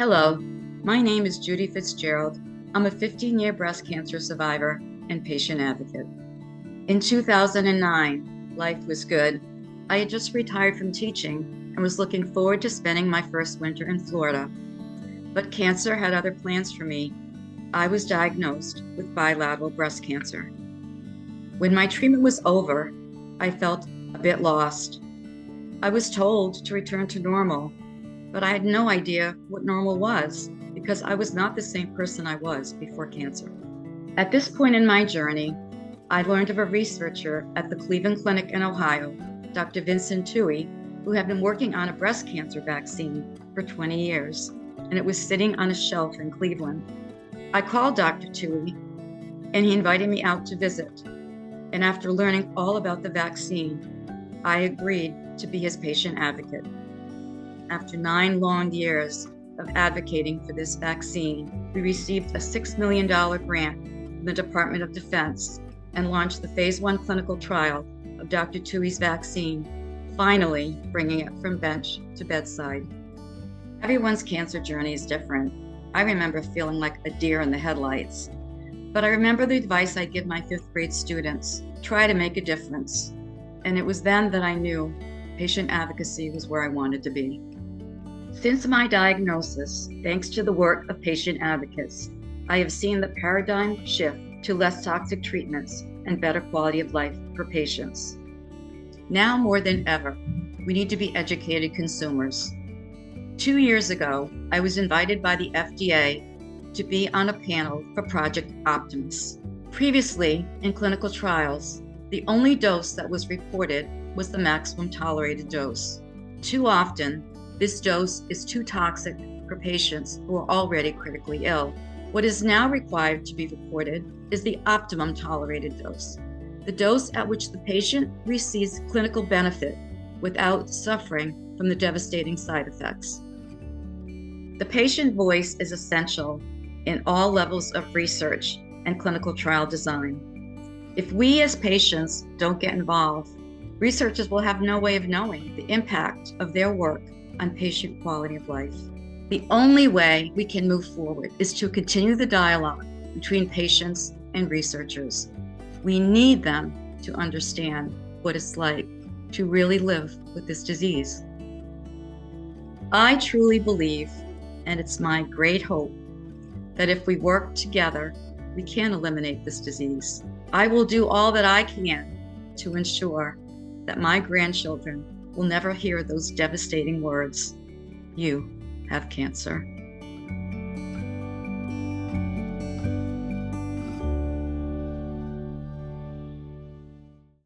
Hello, my name is Judy Fitzgerald. I'm a 15-year breast cancer survivor and patient advocate. In 2009, life was good. I had just retired from teaching and was looking forward to spending my first winter in Florida. But cancer had other plans for me. I was diagnosed with bilateral breast cancer. When my treatment was over, I felt a bit lost. I was told to return to normal, but I had no idea what normal was because I was not the same person I was before cancer. At this point in my journey, I learned of a researcher at the Cleveland Clinic in Ohio, Dr. Vincent Tuohy, who had been working on a breast cancer vaccine for 20 years, and it was sitting on a shelf in Cleveland. I called Dr. Tuohy, and he invited me out to visit. And after learning all about the vaccine, I agreed to be his patient advocate. After 9 long years of advocating for this vaccine, we received a $6 million grant from the Department of Defense and launched the phase 1 clinical trial of Dr. Tuohy's vaccine, finally bringing it from bench to bedside. Everyone's cancer journey is different. I remember feeling like a deer in the headlights, but I remember the advice I give my 5th grade students: try to make a difference. And it was then that I knew patient advocacy was where I wanted to be. Since my diagnosis, thanks to the work of patient advocates, I have seen the paradigm shift to less toxic treatments and better quality of life for patients. Now more than ever, we need to be educated consumers. 2 years ago, I was invited by the FDA to be on a panel for Project Optimus. Previously, in clinical trials, the only dose that was reported was the maximum tolerated dose. Too often, this dose is too toxic for patients who are already critically ill. What is now required to be reported is the optimum tolerated dose, the dose at which the patient receives clinical benefit without suffering from the devastating side effects. The patient voice is essential in all levels of research and clinical trial design. If we as patients don't get involved, researchers will have no way of knowing the impact of their work on patient quality of life. The only way we can move forward is to continue the dialogue between patients and researchers. We need them to understand what it's like to really live with this disease. I truly believe, and it's my great hope, that if we work together, we can eliminate this disease. I will do all that I can to ensure that my grandchildren will never hear those devastating words: "You have cancer."